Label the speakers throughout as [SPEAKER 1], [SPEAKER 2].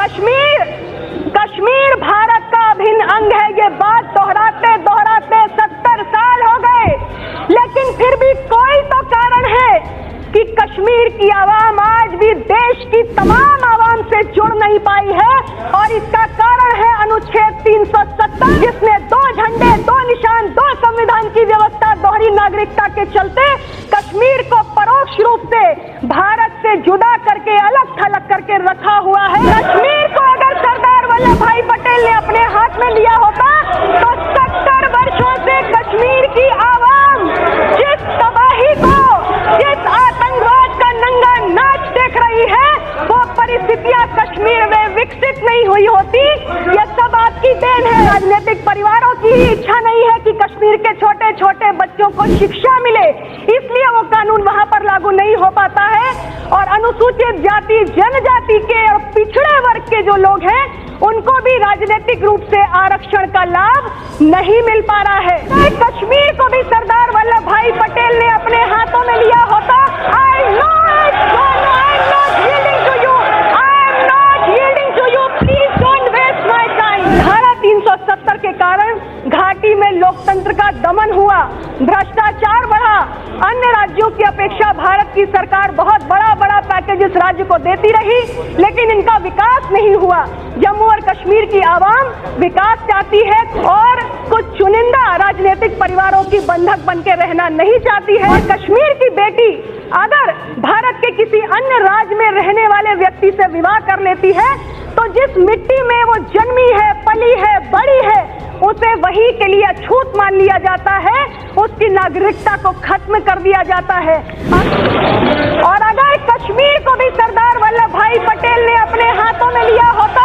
[SPEAKER 1] कश्मीर भारत का अभिन्न अंग है। ये बात दोहराते दोहराते 70 साल हो गए, लेकिन फिर भी कोई तो कारण है कि कश्मीर की आवाम आज भी देश की तमाम आवाम से जुड़ नहीं पाई है। और इसका कारण है अनुच्छेद 370, जिसने 2 झंडे, 2 निशान, 2 संविधान की व्यवस्था, दोहरी नागरिकता के चलते कश्मीर को परोक्ष रूप से भारत से जुदा करके, अलग थलग करके रखा हुआ है। कश्मीर को अगर सरदार वल्लभ भाई पटेल ने अपने हाथ में लिया होता तो 70 वर्षों से कश्मीर की आवाम जिस तबाही को, जिस आतंकवाद का नंगा नाच देख रही है, वो परिस्थितियां कश्मीर में विकसित नहीं हुई होती। ये सब आपकी देन है। राजनीतिक परिवारों की इच्छा नहीं है कि कश्मीर के छोटे छोटे बच्चों को शिक्षा मिले, इसलिए वो कानून वहां पर लागू नहीं हो पाता है। और अनुसूचित जाति, जनजाति के और पिछड़े वर्ग के जो लोग हैं, उनको भी राजनीतिक रूप से आरक्षण का लाभ नहीं मिल पा रहा है। कश्मीर को भी सरदार वल्लभ भाई पटेल ने अपने हाथों में लिया होता। धारा 370 के कारण घाटी में लोकतंत्र का दमन हुआ, भ्रष्टाचार बढ़ा। अन्य राज्यों की अपेक्षा भारत की सरकार बहुत बड़ा पैकेज इस राज्य को देती रही, लेकिन इनका विकास नहीं हुआ। जम्मू और कश्मीर की आवाम विकास चाहती है और कुछ चुनिंदा राजनीतिक परिवारों की बंधक बन के रहना नहीं चाहती है। कश्मीर की बेटी अगर भारत के किसी अन्य राज्य में रहने वाले व्यक्ति से विवाह कर लेती है तो जिस मिट्टी में वो जन्मी है, पली है, बड़ी है, उसे वही के लिए अछूत मान लिया जाता है, उसकी नागरिकता को खत्म कर दिया जाता है। और अगर कश्मीर को भी सरदार वल्लभ भाई पटेल ने अपने हाथों में लिया होता,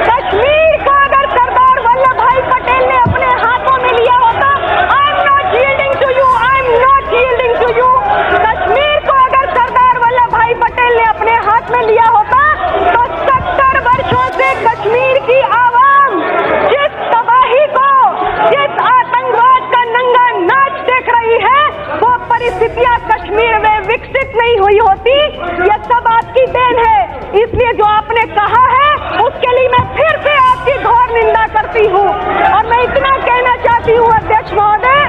[SPEAKER 1] कश्मीर को अगर सरदार वल्लभ भाई पटेल ने अपने हाथों में लिया होता, कश्मीर को अगर सरदार वल्लभ भाई पटेल ने अपने हाथ में लिया होता तो 70 वर्षों से कश्मीर की आवाम जिस तबाही को, जिस आतंकवाद का नंगा नाच देख रही है, वो परिस्थितियां कश्मीर में विकसित नहीं हुई होती। ये सब आपकी देन है। इसलिए जो आपने कहा है उसके लिए मैं फिर से आपकी घोर निंदा करती हूँ। और मैं इतना कहना चाहती हूँ अध्यक्ष महोदय,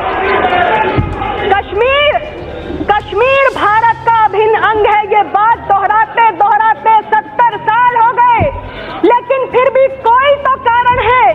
[SPEAKER 1] कश्मीर भारत का अभिन्न अंग है। ये बात दोहराते दोहराते 70 साल हो गए, लेकिन फिर भी कोई तो कारण है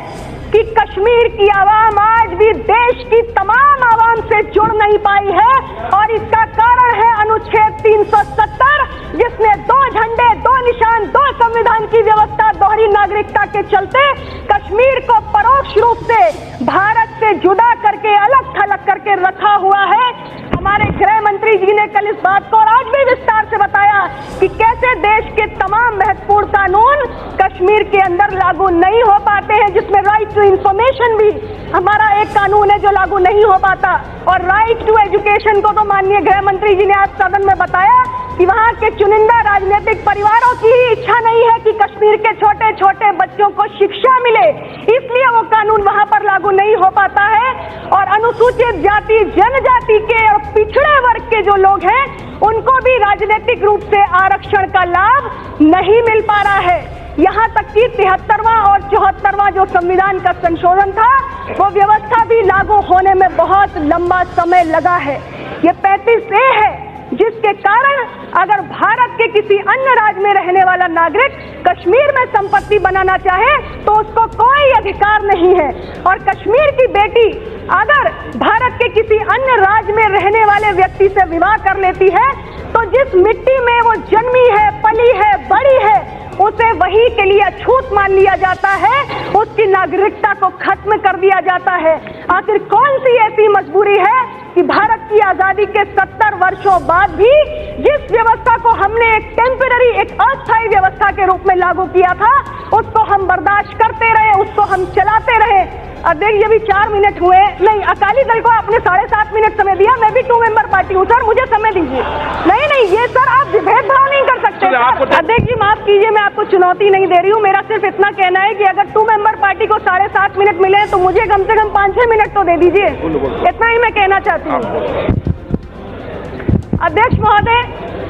[SPEAKER 1] कि कश्मीर की आवाम आज भी देश की तमाम आवाम से जुड़ नहीं पाई है। और इसका कारण है अनुच्छेद 370, जिसने 2 झंडे, 2 निशान, 2 संविधान की व्यवस्था, दोहरी नागरिकता के चलते कश्मीर को परोक्ष रूप से भारत से जुदा करके, अलग थलग करके रखा हुआ है। हमारे गृह मंत्री जी ने कल इस बात को और आज भी विस्तार से बताया कि कैसे देश के तमाम महत्वपूर्ण कानून कश्मीर के अंदर लागू नहीं हो पाते हैं, जिसमें राइट टू इंफॉर्मेशन भी हमारा एक कानून है जो लागू नहीं हो पाता। और राइट टू एजुकेशन को तो माननीय गृह मंत्री जी ने आज सदन में बताया कि वहां के चुनिंदा राजनीतिक परिवारों की इच्छा नहीं है कि कश्मीर के छोटे छोटे बच्चों को शिक्षा मिले, इसलिए वो कानून वहां पर लागू नहीं हो पाता है। और अनुसूचित जाति, जनजाति के और पिछड़े वर्ग के जो लोग हैं, उनको भी राजनीतिक रूप से आरक्षण का लाभ नहीं मिल पा रहा है। यहाँ तक कि 73वां और 74वां जो संविधान का संशोधन था, वो व्यवस्था भी लागू होने में बहुत लंबा समय लगा है। ये 35A है, जिसके कारण अगर भारत के किसी अन्य राज्य में रहने वाला नागरिक कश्मीर में संपत्ति बनाना चाहे तो उसको कोई अधिकार नहीं है। और कश्मीर की बेटी अगर भारत के किसी अन्य राज्य में रहने वाले व्यक्ति से विवाह कर लेती है तो जिस मिट्टी में वो जन्मी है, पली है, बड़ी है, उसे वही के लिए अछूत मान लिया जाता है, उसकी नागरिकता को खत्म कर दिया जाता है। आखिर कौन सी ऐसी मजबूरी है कि भारत की आजादी के 70 वर्षों बाद भी जिस व्यवस्था को हमने एक टेम्पररी, एक अस्थायी व्यवस्था के रूप में लागू किया था, उसको हम बर्दाश्त करते रहे, उसको हम चलाते रहे। अध्यक्ष, ये भी 4 मिनट हुए। नहीं, अकाली दल को आपने 7.5 मिनट समय दिया, मैं भी 2 मेंबर पार्टी हूँ सर, मुझे समय दीजिए। नहीं, ये सर आप भेदभाव नहीं कर सकते। सकते। अध्यक्ष जी माफ कीजिए, मैं आपको चुनौती नहीं दे रही हूँ, मेरा सिर्फ इतना कहना है कि अगर 2 मेंबर पार्टी को 7.5 मिनट मिले तो मुझे कम से कम 5-6 मिनट तो दे दीजिए, इतना ही मैं कहना चाहती हूँ। अध्यक्ष महोदय,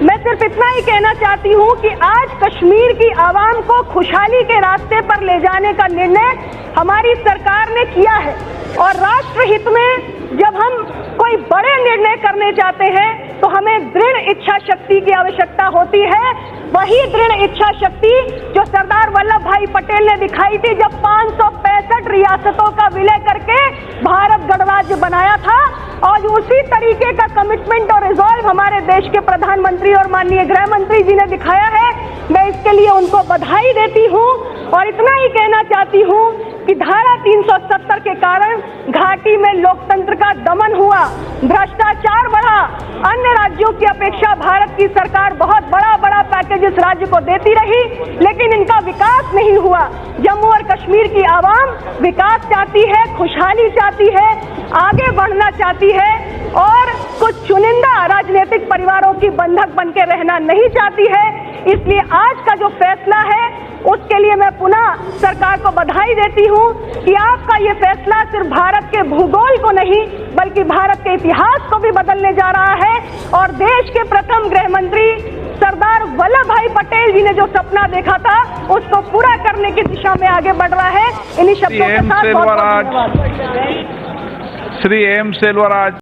[SPEAKER 1] मैं सिर्फ इतना ही कहना चाहती हूँ कि आज कश्मीर की आवाम को खुशहाली के रास्ते पर ले जाने का निर्णय हमारी सरकार ने किया है, और राष्ट्रहित में जब हम कोई बड़े निर्णय करने चाहते हैं तो हमें दृढ़ इच्छा शक्ति की आवश्यकता होती है। वही दृढ़ इच्छा शक्ति जो सरदार वल्लभ भाई पटेल ने दिखाई थी जब 565 रियासतों का विलय करके भारत गणराज्य बनाया था, और उसी तरीके का कमिटमेंट और रिजॉल्व हमारे देश के प्रधानमंत्री और माननीय गृह मंत्री जी ने दिखाया है। मैं इसके लिए उनको बधाई देती हूँ, और इतना ही कहना चाहती हूँ कि धारा 370 के कारण घाटी में लोकतंत्र का दमन हुआ, भ्रष्टाचार बढ़ा। अन्य राज्यों की अपेक्षा भारत की सरकार बहुत बड़ा पैकेज इस राज्य को देती रही, लेकिन इनका विकास नहीं हुआ। जम्मू और कश्मीर की आवाम विकास चाहती है, खुशहाली चाहती है, आगे बढ़ना चाहती है, और कुछ चुनिंदा राजनीतिक परिवारों की बंधक बनके रहना नहीं चाहती है। इसलिए आज का जो फैसला है उसके लिए मैं पुनः सरकार को बधाई देती हूं कि आपका ये फैसला सिर्फ भारत के भूगोल को नहीं बल्कि भारत के इतिहास को भी बदलने जा रहा है, और देश के प्रथम गृह मंत्री सरदार वल्लभ भाई पटेल जी ने जो सपना देखा था उसको पूरा करने की दिशा में आगे बढ़ रहा है। इन्हीं शब्दों के साथ बहुत-बहुत धन्यवाद।
[SPEAKER 2] श्री एम सेल्वराज।